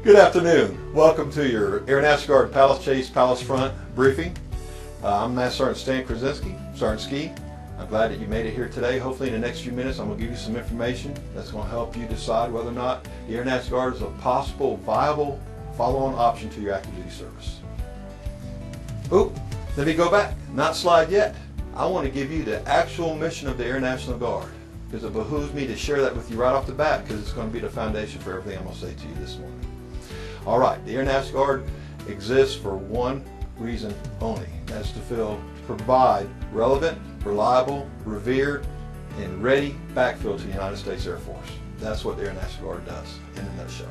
Good afternoon. Welcome to your Air National Guard Palace Chase Palace Front briefing. I'm Master Sergeant Stan Krasinski, Sergeant Ski. I'm glad that you made it here today. Hopefully in the next few minutes I'm going to give you some information that's going to help you decide whether or not the Air National Guard is a possible, viable follow-on option to your active duty service. Oh, let me go back. Not slide yet. I want to give you the actual mission of the Air National Guard, because it behooves me to share that with you right off the bat, because it's going to be the foundation for everything I'm going to say to you this morning. All right, the Air National Guard exists for one reason only. That's to provide relevant, reliable, revered, and ready backfill to the United States Air Force. That's what the Air National Guard does in a nutshell.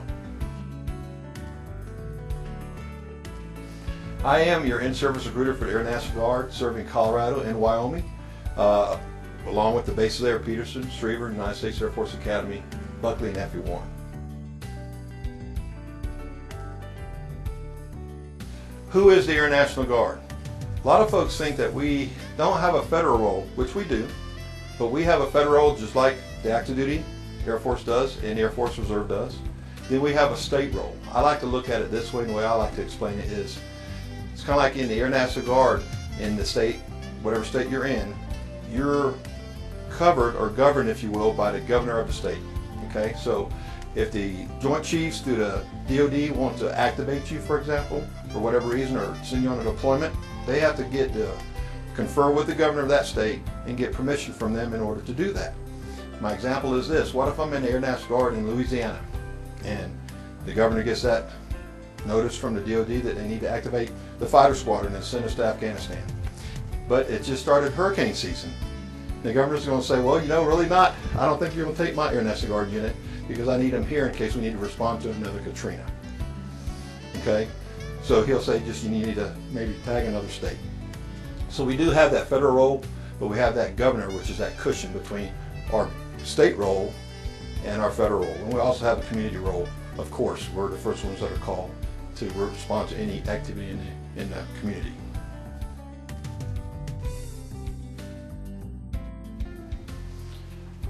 I am your in-service recruiter for the Air National Guard, serving Colorado and Wyoming, along with the bases there at Peterson, Schriever, United States Air Force Academy, Buckley, and Effie Warren. Who is the Air National Guard? A lot of folks think that we don't have a federal role, which we do, but we have a federal role just like the active duty Air Force does and the Air Force Reserve does. Then we have a state role. I like to look at it this way, and the way I like to explain it is, it's kind of like in the Air National Guard in the state, whatever state you're in, you're covered or governed, if you will, by the governor of the state. Okay, so if the Joint Chiefs through the DOD want to activate you, for example, for whatever reason, or send you on a deployment, they have to confer with the governor of that state and get permission from them in order to do that. My example is this: what if I'm in the Air National Guard in Louisiana and the governor gets that notice from the DOD that they need to activate the fighter squadron and send us to Afghanistan, but it just started hurricane season? The governor's going to say, well, you know, really not. I don't think you're going to take my Air National Guard unit, because I need them here in case we need to respond to another Katrina. Okay, so he'll say just you need to maybe tag another state. So we do have that federal role, but we have that governor, which is that cushion between our state role and our federal role. And we also have a community role. Of course, we're the first ones that are called to respond to any activity in the community.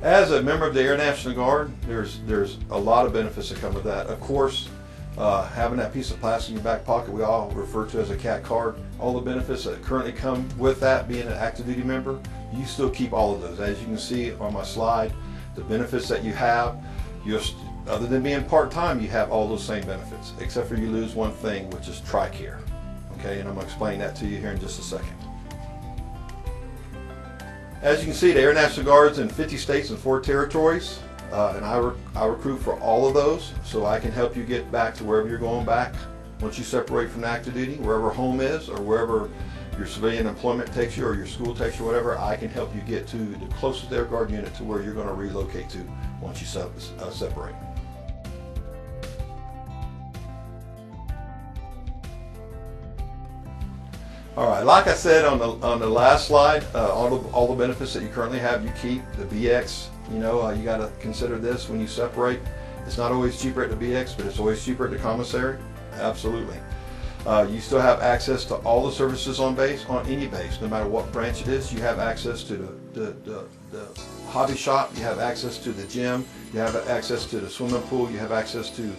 As a member of the Air National Guard, there's a lot of benefits that come with that. Of course, having that piece of plastic in your back pocket, we all refer to as a CAT card. All the benefits that currently come with that, being an active duty member, you still keep all of those. As you can see on my slide, the benefits that you have, other than being part-time, you have all those same benefits, except for you lose one thing, which is TRICARE. Okay, and I'm going to explain that to you here in just a second. As you can see, the Air National Guard's in 50 states and 4 territories, and I recruit for all of those, so I can help you get back to wherever you're going back once you separate from active duty, wherever home is, or wherever your civilian employment takes you, or your school takes you, whatever. I can help you get to the closest Air Guard unit to where you're going to relocate to once you separate. All right, like I said on the last slide, all the benefits that you currently have, you keep. The BX, you got to consider this when you separate. It's not always cheaper at the BX, but it's always cheaper at the commissary. Absolutely. You still have access to all the services on base, on any base, no matter what branch it is. You have access to the hobby shop. You have access to the gym. You have access to the swimming pool. You have access to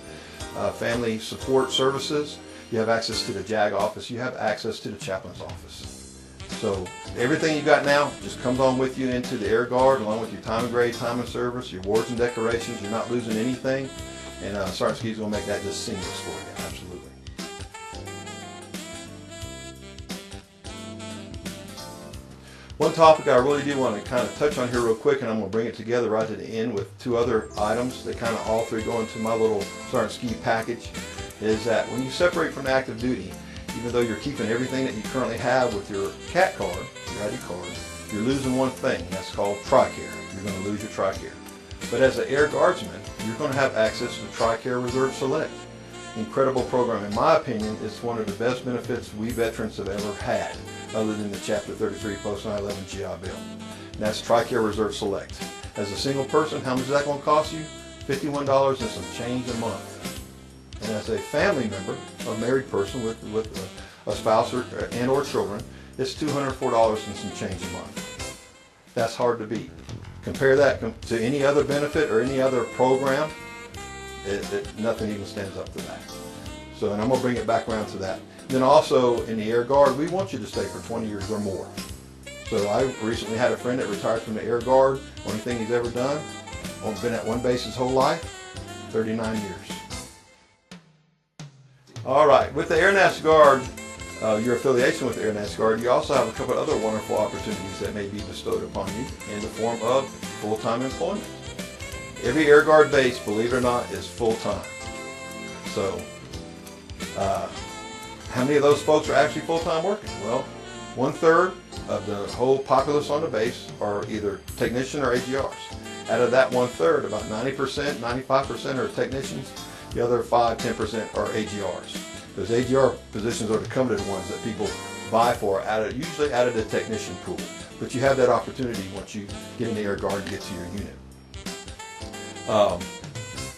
family support services. You have access to the JAG office. You have access to the chaplain's office. So everything you got now just comes on with you into the Air Guard, along with your time and grade, time of service, your awards and decorations. You're not losing anything, and Sergeant Ski's going to make that just seamless for you. Absolutely. One topic I really do want to kind of touch on here real quick, and I'm going to bring it together right to the end with 2 other items that kind of all 3 go into my little Sergeant Ski package, is that when you separate from active duty, even though you're keeping everything that you currently have with your CAT card, your ID card, you're losing one thing. That's called TRICARE. You're going to lose your TRICARE. But as an Air Guardsman, you're going to have access to TRICARE Reserve Select. Incredible program. In my opinion, it's one of the best benefits we veterans have ever had, other than the Chapter 33 Post 9/11 GI Bill. And that's TRICARE Reserve Select. As a single person, how much is that going to cost you? $51 and some change a month. And as a family member, a married person with a spouse or children, it's $204 and some change a month. That's hard to beat. Compare that to any other benefit or any other program, nothing even stands up to that. So, and I'm going to bring it back around to that. Then also in the Air Guard, we want you to stay for 20 years or more. So I recently had a friend that retired from the Air Guard. Only thing he's ever done, only been at one base his whole life, 39 years. All right, with the Air National Guard, your affiliation with the Air National Guard, you also have a couple of other wonderful opportunities that may be bestowed upon you in the form of full-time employment. Every Air Guard base, believe it or not, is full-time. So, how many of those folks are actually full-time working? Well, 1/3 of the whole populace on the base are either technician or AGRs. Out of that 1/3, about 90%, 95% are technicians. The other 5-10% are AGRs. Those AGR positions are the coveted ones that people vie for, usually out of the technician pool. But you have that opportunity once you get in the Air Guard and get to your unit.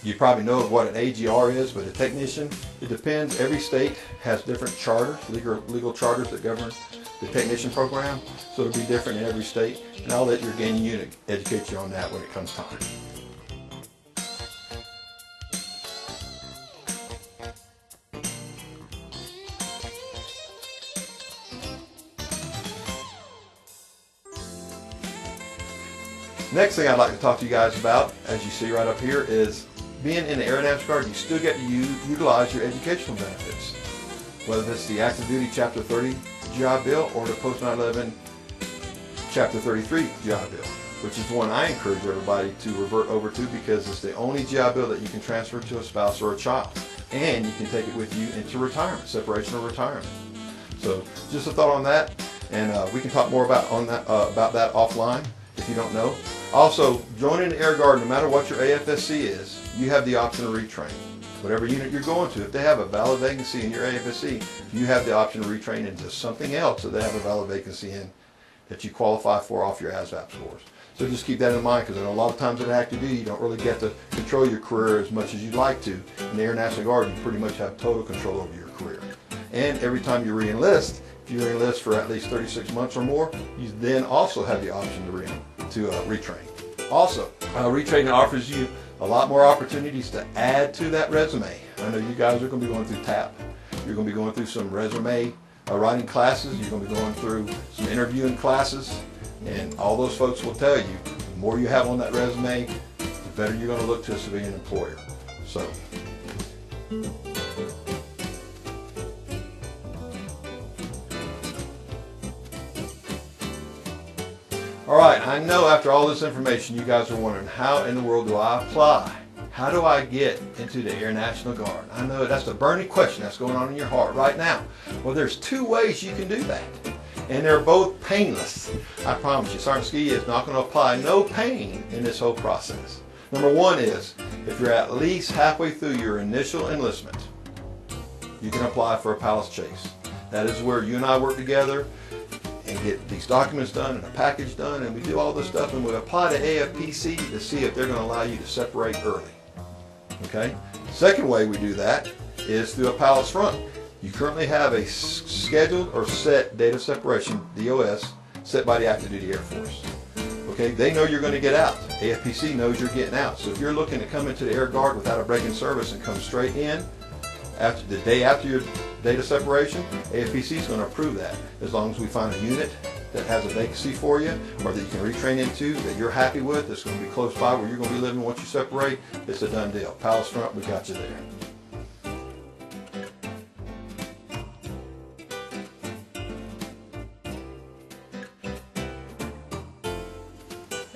You probably know what an AGR is, but a technician, it depends. Every state has different charters, legal charters that govern the technician program, so it'll be different in every state, and I'll let your gaining unit educate you on that when it comes time. Next thing I'd like to talk to you guys about, as you see right up here, is being in the Air National Guard, you still get to utilize your educational benefits. Whether it's the Active Duty Chapter 30 GI Bill or the Post 9/11 Chapter 33 GI Bill, which is the one I encourage everybody to revert over to because it's the only GI Bill that you can transfer to a spouse or a child. And you can take it with you into retirement, separation or retirement. So just a thought on that, and we can talk more about that offline if you don't know. Also, joining the Air Guard, no matter what your AFSC is, you have the option to retrain. Whatever unit you're going to, if they have a valid vacancy in your AFSC, you have the option to retrain into something else that they have a valid vacancy in that you qualify for off your ASVAB scores. So just keep that in mind, because a lot of times at Active Duty, you don't really get to control your career as much as you'd like to. In the Air National Guard, you pretty much have total control over your career. And every time you re-enlist, if you re-enlist for at least 36 months or more, you then also have the option to retrain. Also, retraining offers you a lot more opportunities to add to that resume. I know you guys are going to be going through TAP. You're going to be going through some resume writing classes. You're going to be going through some interviewing classes. And all those folks will tell you, the more you have on that resume, the better you're going to look to a civilian employer. So, all right, I know after all this information you guys are wondering, how in the world do I apply? How do I get into the Air National Guard? I know that's the burning question that's going on in your heart right now. Well, there's two ways you can do that, and they're both painless. I promise you, Sergeant Ski is not going to apply no pain in this whole process. Number one is, if you're at least halfway through your initial enlistment, you can apply for a palace chase. That is where you and I work together and get these documents done and a package done, and we do all this stuff, and we apply to AFPC to see if they're going to allow you to separate early. Okay? Second way we do that is through a palace front. You currently have a scheduled or set date of separation, DOS, set by the Active Duty Air Force. Okay? They know you're going to get out. AFPC knows you're getting out. So if you're looking to come into the Air Guard without a break in service and come straight in, after the day after your date of separation, AFPC is going to approve that. As long as we find a unit that has a vacancy for you or that you can retrain into that you're happy with, that's going to be close by where you're going to be living once you separate, it's a done deal. Palace front, we got you there.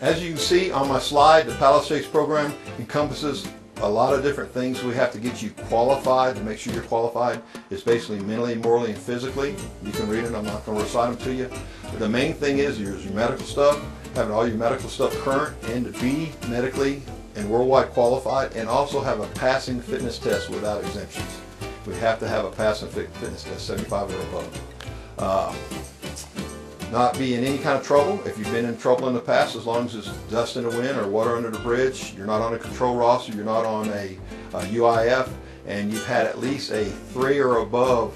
As you can see on my slide, the Palace Chase program encompasses a lot of different things. We have to get you qualified to make sure you're qualified. It's basically mentally, morally, and physically. You can read it. I'm not going to recite them to you. But the main thing is your medical stuff, having all your medical stuff current, and to be medically and worldwide qualified, and also have a passing fitness test without exemptions. We have to have a passing fitness test, 75 or above. Not be in any kind of trouble. If you've been in trouble in the past, as long as it's dust in the wind or water under the bridge, you're not on a control roster, you're not on a UIF, and you've had at least a 3 or above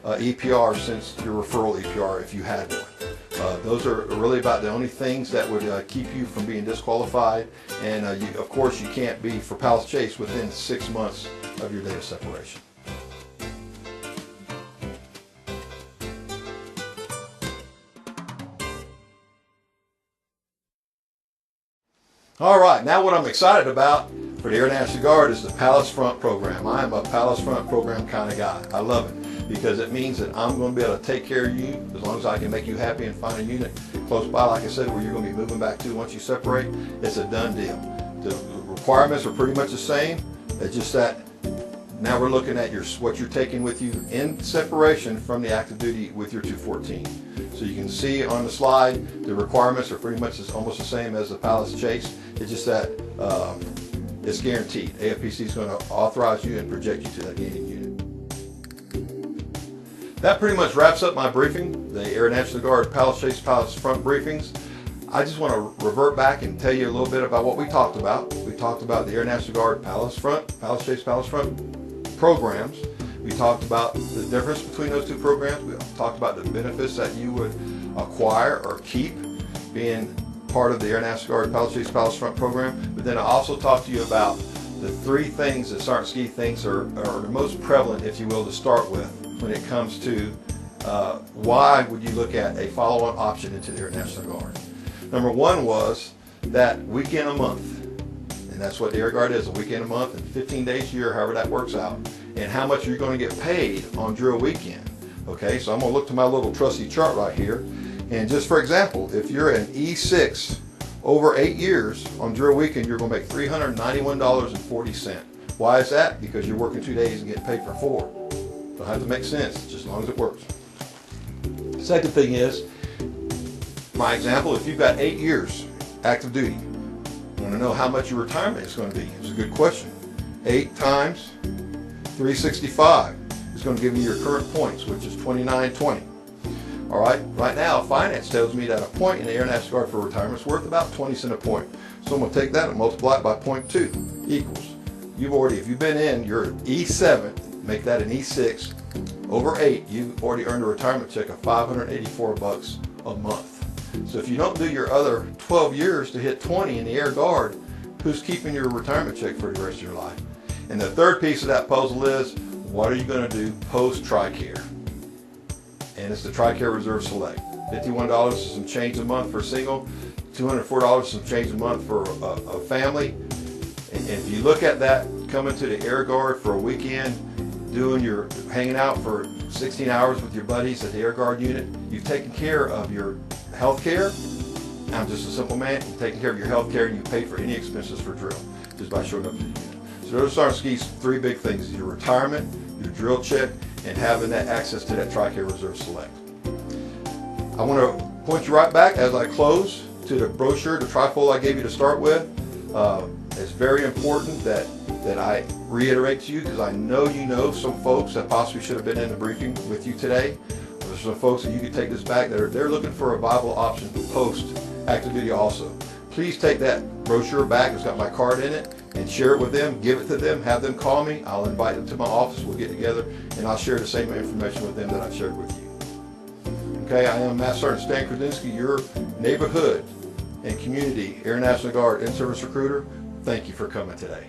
EPR since your referral EPR, if you had one. Those are really about the only things that would keep you from being disqualified. And of course, you can't be for Palace Chase within 6 months of your date of separation. All right, now what I'm excited about for the Air National Guard is the Palace Front program. I am a Palace Front program kind of guy. I love it because it means that I'm going to be able to take care of you as long as I can make you happy and find a unit close by, like I said, where you're going to be moving back to once you separate. It's a done deal. The requirements are pretty much the same. It's just that now we're looking at what you're taking with you in separation from the active duty with your 214. So you can see on the slide, the requirements are pretty much almost the same as the Palace Chase. It's just that it's guaranteed. AFPC is going to authorize you and project you to that gaining unit. That pretty much wraps up my briefing, the Air National Guard Palace Chase, Palace Front briefings. I just want to revert back and tell you a little bit about what we talked about. We talked about the Air National Guard Palace Front, Palace Chase, Palace Front programs. We talked about the difference between those two programs. We talked about the benefits that you would acquire or keep being part of the Air National Guard Palace Chase, Palace Front program. But then I also talked to you about the three things that Sergeant Ski thinks are the most prevalent, if you will, to start with when it comes to why would you look at a follow-on option into the Air National Guard. Number one was that weekend a month. And that's what the Air Guard is, a weekend a month and 15 days a year, however that works out. And how much you're going to get paid on drill weekend. Okay, so I'm going to look to my little trusty chart right here. And just for example, if you're an E6 over 8 years on drill weekend, you're going to make $391.40. Why is that? Because you're working 2 days and getting paid for 4. Don't have to make sense, just as long as it works. The second thing is, my example, if you've got 8 years active duty, you want to know how much your retirement is going to be. It's a good question. 8 times 365 is going to give you your current points, which is 2920. All right, right now finance tells me that a point in the Air National Guard for retirement is worth about 20 cents a point. So I'm going to take that and multiply it by 0.2 equals. If you've been in your E7, make that an E6 over 8, you've already earned a retirement check of $584 a month. So if you don't do your other 12 years to hit 20 in the Air Guard, who's keeping your retirement check for the rest of your life? And the third piece of that puzzle is, what are you going to do post TRICARE? And it's the TRICARE Reserve Select. $51 is some change a month for a single, $204 is some change a month for a family. And if you look at that, coming to the Air Guard for a weekend, hanging out for 16 hours with your buddies at the Air Guard unit, you've taken care of your health care. I'm just a simple man. You've taken care of your health care and you pay for any expenses for drill just by showing up to the unit. So those are Sergeant Ski's 3 big things: your retirement, your drill check, and having that access to that TRICARE Reserve Select. I want to point you right back as I close to the brochure, the trifold I gave you to start with. It's very important that I reiterate to you, because I know you know some folks that possibly should have been in the briefing with you today. There's some folks that you can take this back that they're looking for a viable option post active duty also. Please take that brochure back. It's got my card in it, and share it with them, give it to them, have them call me. I'll invite them to my office, we'll get together, and I'll share the same information with them that I've shared with you. Okay, I am Master Sergeant Stan Krudinski, your neighborhood and community Air National Guard in-service recruiter. Thank you for coming today.